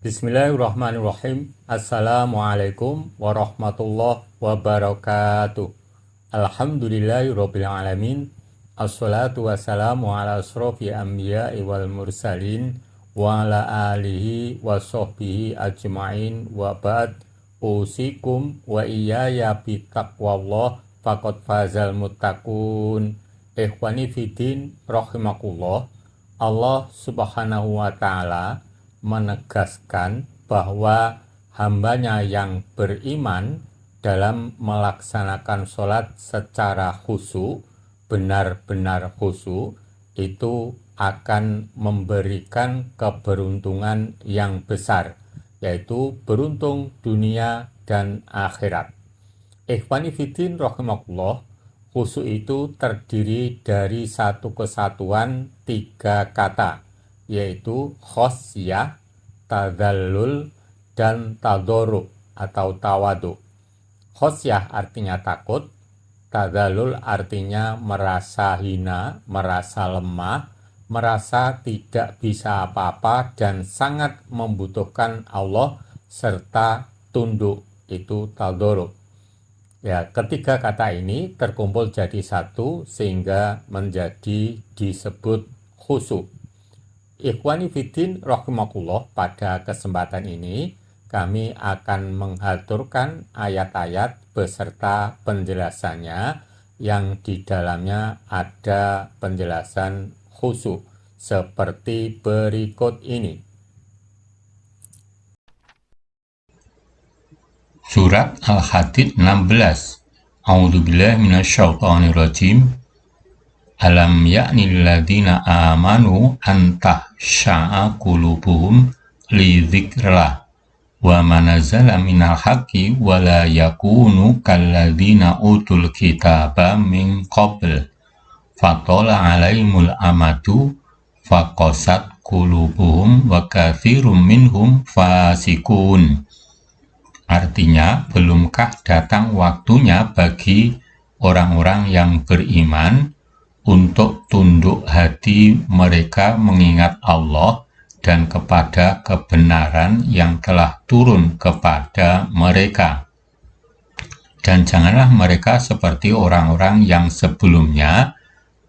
Bismillahirrahmanirrahim. Assalamualaikum warahmatullahi wabarakatuh. Alhamdulillahirrabbilalamin. Assalatu wassalamu ala asrofi anbiya'i wal mursalin wa ala alihi wa sahbihi ajma'in wa ba'd. Usikum wa iyaya bitaqwallah faqad fazal muttaqun. Ikhwani fiddin rahimakumullah. Allah subhanahu wa ta'ala menegaskan bahwa hambanya yang beriman dalam melaksanakan sholat secara khusyuk, benar-benar khusyuk, itu akan memberikan keberuntungan yang besar, yaitu beruntung dunia dan akhirat. Ikhwani fiddin rahimakumullah, khusyuk itu terdiri dari satu kesatuan 3 kata, yaitu khosyah, tadallul, dan tadoruk atau tawadu. Khosyah artinya takut, tadallul artinya merasa hina, merasa lemah, merasa tidak bisa apa-apa dan sangat membutuhkan Allah, serta tunduk, itu tadoruk. Ya, ketiga kata ini terkumpul jadi satu sehingga menjadi disebut khusyuk. Ikhwani fiddin rahimakumullah, pada kesempatan ini kami akan mengaturkan ayat-ayat beserta penjelasannya yang di dalamnya ada penjelasan khusyuk seperti berikut ini. Surat Al-Hadid 16. A'udzubillahi minasyaitonirrajim. Alam ya'nil ladzina amanu an tahsha'a qulubuhum li dzikrillah wa ma nazala minal haqqi wa la yakunu kalladzina utul kitaba min qabl fatala 'alaihimul amadu faqasat qulubuhum wa katsirum minhum fasikun. Artinya, belumkah datang waktunya bagi orang-orang yang beriman untuk tunduk hati mereka mengingat Allah dan kepada kebenaran yang telah turun kepada mereka. Dan janganlah mereka seperti orang-orang yang sebelumnya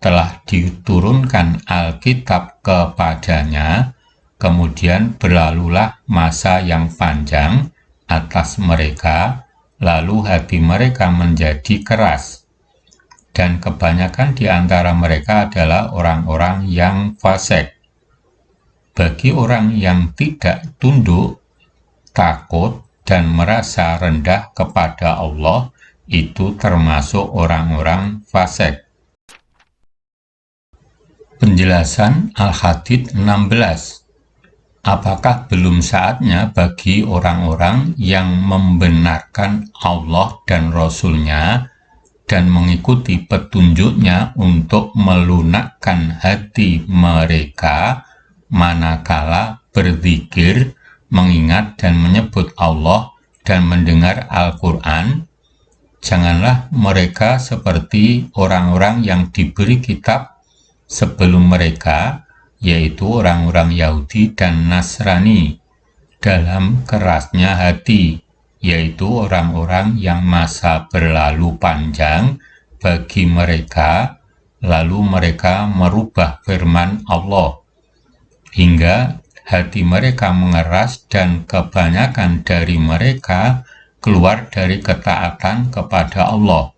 telah diturunkan Alkitab kepadanya, kemudian berlalulah masa yang panjang atas mereka, lalu hati mereka menjadi keras. Dan kebanyakan di antara mereka adalah orang-orang yang fasik. Bagi orang yang tidak tunduk, takut, dan merasa rendah kepada Allah, itu termasuk orang-orang fasik. Penjelasan Al-Hadid 16. Apakah belum saatnya bagi orang-orang yang membenarkan Allah dan Rasul-Nya dan mengikuti petunjuknya untuk melunakkan hati mereka manakala berzikir, mengingat dan menyebut Allah dan mendengar Al-Quran? Janganlah mereka seperti orang-orang yang diberi kitab sebelum mereka, yaitu orang-orang Yahudi dan Nasrani, dalam kerasnya hati, yaitu orang-orang yang masa berlalu panjang bagi mereka, lalu mereka merubah firman Allah, hingga hati mereka mengeras dan kebanyakan dari mereka keluar dari ketaatan kepada Allah.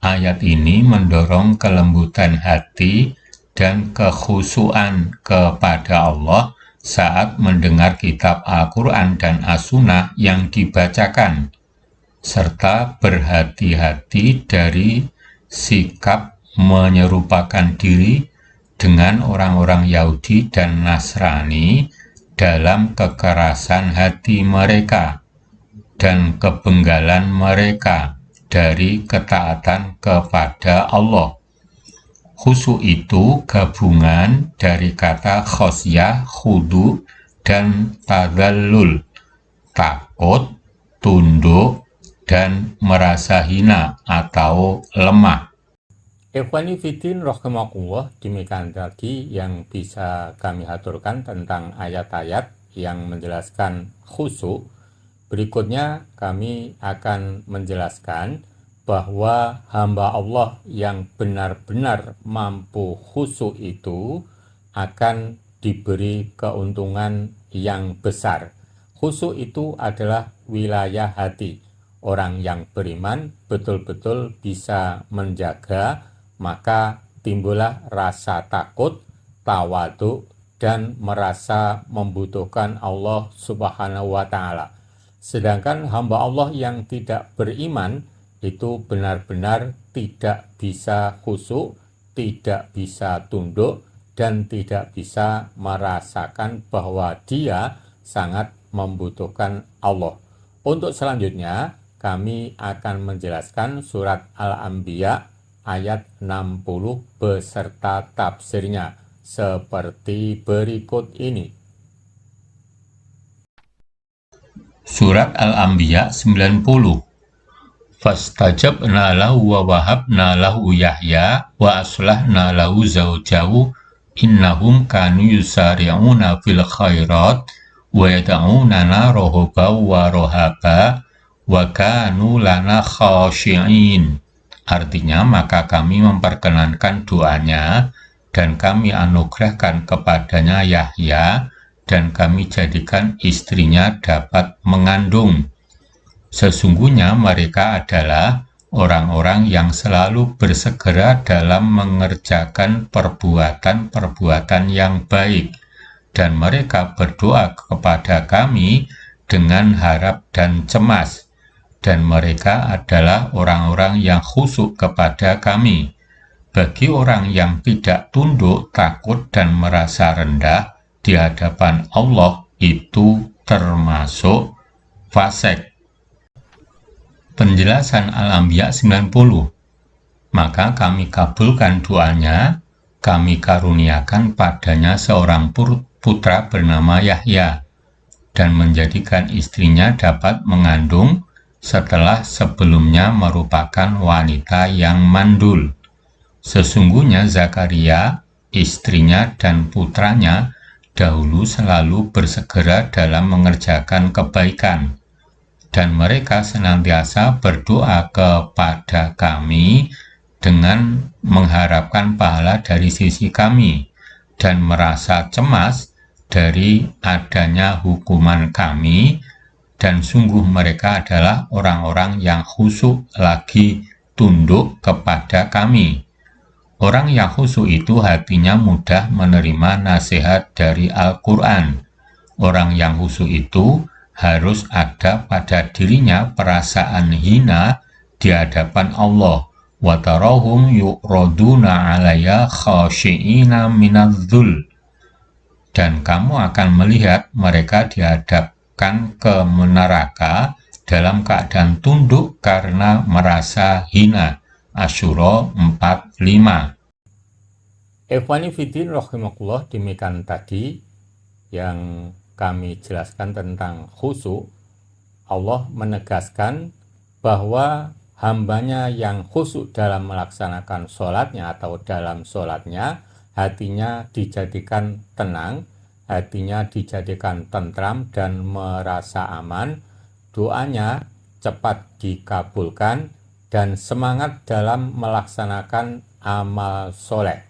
Ayat ini mendorong kelembutan hati dan kekhusyuan kepada Allah saat mendengar kitab Al-Quran dan As-Sunnah yang dibacakan, serta berhati-hati dari sikap menyerupakan diri dengan orang-orang Yahudi dan Nasrani dalam kekerasan hati mereka dan kebenggalan mereka dari ketaatan kepada Allah. Khusyuk itu gabungan dari kata khosyah, khudu, dan tadallul, takut, tunduk, dan merasa hina atau lemah. Ikhwani fiddin rahimakumullah, demikian tadi yang bisa kami aturkan tentang ayat-ayat yang menjelaskan khusyuk, berikutnya kami akan menjelaskan bahwa hamba Allah yang benar-benar mampu khusyuk itu akan diberi keuntungan yang besar. Khusyuk itu adalah wilayah hati. Orang yang beriman betul-betul bisa menjaga, maka timbullah rasa takut, tawadhu, dan merasa membutuhkan Allah Subhanahu wa Ta'ala. Sedangkan hamba Allah yang tidak beriman itu benar-benar tidak bisa khusyuk, tidak bisa tunduk, dan tidak bisa merasakan bahwa dia sangat membutuhkan Allah. Untuk selanjutnya, kami akan menjelaskan surat Al-Anbiya ayat 60 beserta tafsirnya seperti berikut ini. Surat Al-Anbiya 90. Fastajabna lahu wa wahabna lahu Yahya wa aslahna lahu zawjahu innahum kanu yusari'una fil khairat wa yad'unana rahaban wa rahaba wa kanu lana khashi'in. Artinya, maka kami memperkenankan doanya dan kami anugerahkan kepadanya Yahya dan kami jadikan istrinya dapat mengandung. Sesungguhnya mereka adalah orang-orang yang selalu bersegera dalam mengerjakan perbuatan-perbuatan yang baik, dan mereka berdoa kepada kami dengan harap dan cemas, dan mereka adalah orang-orang yang khusyuk kepada kami. Bagi orang yang tidak tunduk, takut, dan merasa rendah di hadapan Allah, itu termasuk fasik. Penjelasan Al-Anbiya 90. Maka kami kabulkan doanya, kami karuniakan padanya seorang putra bernama Yahya, dan menjadikan istrinya dapat mengandung setelah sebelumnya merupakan wanita yang mandul. Sesungguhnya Zakaria, istrinya dan putranya dahulu selalu bersegera dalam mengerjakan kebaikan, dan mereka senantiasa berdoa kepada kami dengan mengharapkan pahala dari sisi kami dan merasa cemas dari adanya hukuman kami, dan sungguh mereka adalah orang-orang yang khusyuk lagi tunduk kepada kami. Orang yang khusyuk itu hatinya mudah menerima nasihat dari Al-Quran. Orang yang khusyuk itu harus ada pada dirinya perasaan hina di hadapan Allah. Wa tarahum yu'raduna 'alayya khashi'ina minadh-dhul. Dan kamu akan melihat mereka dihadapkan ke neraka dalam keadaan tunduk karena merasa hina. Asyura 45. Ikhwani fiddin rahimakumullah, demikian tadi yang kami jelaskan tentang khusyuk. Allah menegaskan bahwa hambanya yang khusyuk dalam melaksanakan sholatnya atau dalam sholatnya, hatinya dijadikan tenang, hatinya dijadikan tentram dan merasa aman, doanya cepat dikabulkan, dan semangat dalam melaksanakan amal soleh.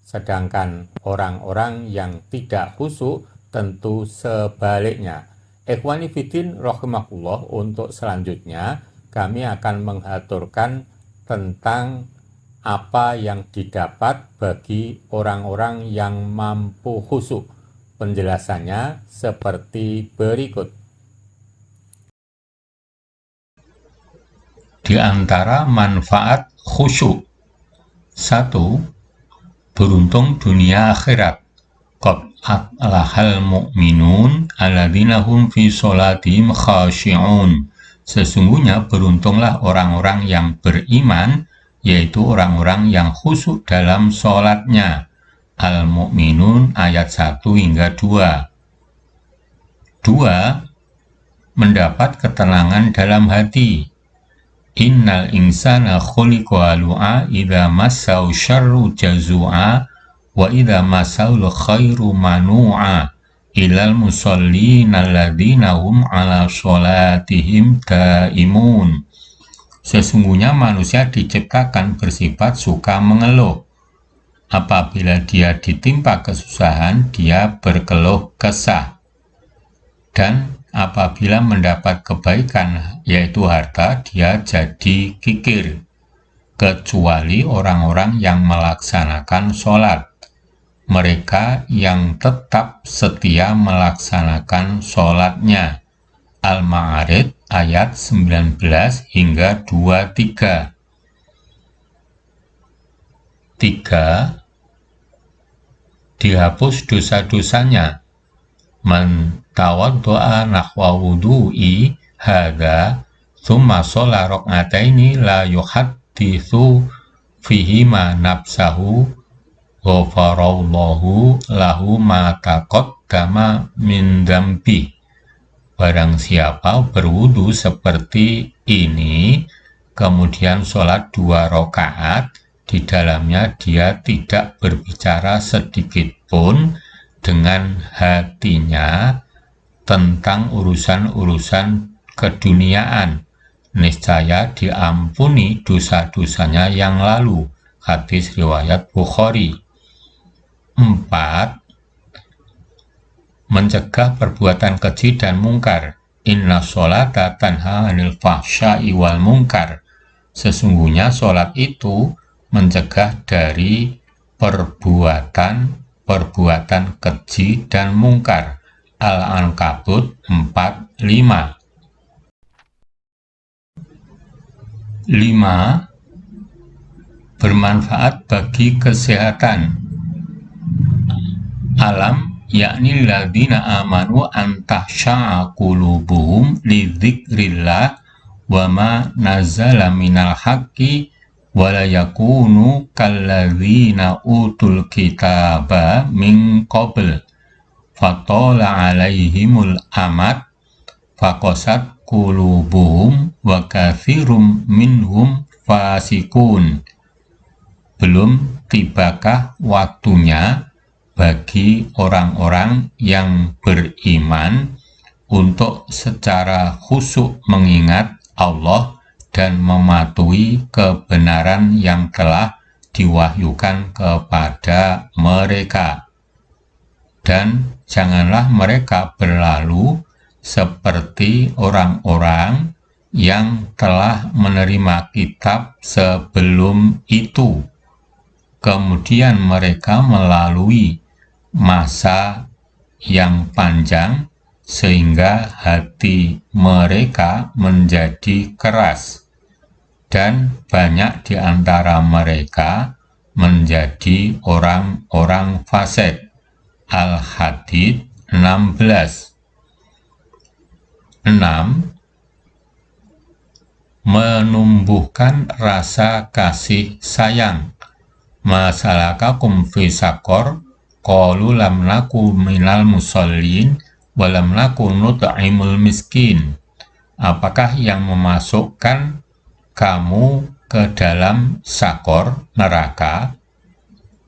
Sedangkan orang-orang yang tidak khusyuk tentu sebaliknya. Ikhwani fiddin rahimakumullah, untuk selanjutnya kami akan mengaturkan tentang apa yang didapat bagi orang-orang yang mampu khusyuk. Penjelasannya seperti berikut. Di antara manfaat khusyuk: 1. Beruntung dunia akhirat. Qad aflahal mu'minun alladzina hum fi sholatihim khashi'un. Sesungguhnya beruntunglah orang-orang yang beriman, yaitu orang-orang yang khusyuk dalam sholatnya. Al-Mu'minun ayat 1 hingga 2. 2. Mendapat ketenangan dalam hati. Innal insana khuliqa halu'a idza massau syarru jazua wa idza massau khairu manu'a. ilal musallina alladzina hum ala sholatihim daimun. Sesungguhnya manusia diciptakan bersifat suka mengeluh. Apabila dia ditimpa kesusahan, dia berkeluh kesah. Dan apabila mendapat kebaikan, yaitu harta, dia jadi kikir. Kecuali orang-orang yang melaksanakan sholat. Mereka yang tetap setia melaksanakan sholatnya. Al-Ma'arij ayat 19 hingga 23. 3. Dihapus dosa-dosanya. Man tawaddo'a nahwa wudu'i hadza thumma sholla raq'ataini la yuhadditsu fihima nafsahu ghafarallahu lahu ma taqaddama min dzambi. Barang siapa berwudu seperti ini, kemudian sholat 2 rakaat, di dalamnya dia tidak berbicara sedikit pun dengan hatinya tentang urusan-urusan keduniaan. Niscaya diampuni dosa-dosanya yang lalu. Hadis riwayat Bukhari. 4. Mencegah perbuatan keji dan mungkar. Inna sholata tanha 'anil fahsya'i wal munkar. Sesungguhnya sholat itu mencegah dari perbuatan keji dan mungkar. Al-Ankabut 4:5. 5. Bermanfaat bagi kesehatan. Alam yakni alladzina amanu an tahsya'a qulubuhum li dzikrillah wa ma nazala minal haqqi wa la yakunu kalladzina utul kitaba min qabl fatala alaihimul amad faqasat qulubuhum wa katsirum minhum fasikun. Belum tibakah waktunya bagi orang-orang yang beriman untuk secara khusyuk mengingat Allah dan mematuhi kebenaran yang telah diwahyukan kepada mereka. Dan janganlah mereka berlalu seperti orang-orang yang telah menerima kitab sebelum itu. Kemudian mereka melalui masa yang panjang sehingga hati mereka menjadi keras dan banyak di antara mereka menjadi orang-orang fasik. Al-Hadid 16. 6. Menumbuhkan rasa kasih sayang. Masalakakum fi saqor qalu lam naku minal musallin wa lam naku nut'imul miskin. Apakah yang memasukkan kamu ke dalam sakor neraka?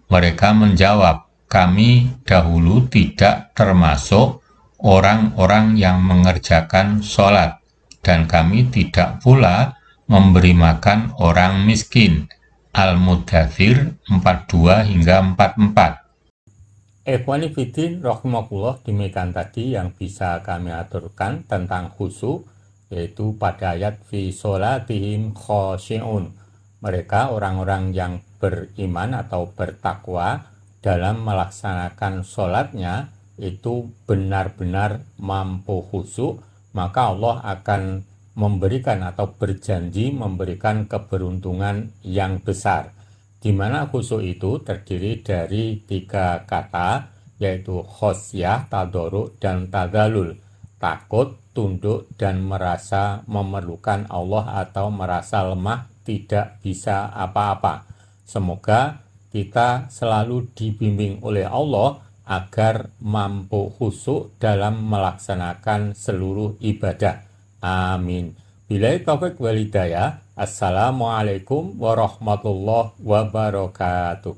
Mereka menjawab, kami dahulu tidak termasuk orang-orang yang mengerjakan sholat, dan kami tidak pula memberi makan orang miskin. Al-Mudathir 42 hingga 44. Ikhwani fiddin rahimakumullah, demikian tadi yang bisa kami aturkan tentang khusyuk, yaitu pada ayat fi sholatihim khosyi'un. Mereka orang-orang yang beriman atau bertakwa dalam melaksanakan sholatnya itu benar-benar mampu khusyuk, maka Allah akan memberikan atau berjanji memberikan keberuntungan yang besar, di mana khusyuk itu terdiri dari 3 kata, yaitu khosyah, tadoruk, dan tadalul. Takut, tunduk, dan merasa memerlukan Allah atau merasa lemah, tidak bisa apa-apa. Semoga kita selalu dibimbing oleh Allah agar mampu khusyuk dalam melaksanakan seluruh ibadah. Amin. Billahi taufiq wal hidayah. Assalamualaikum warahmatullahi wabarakatuh.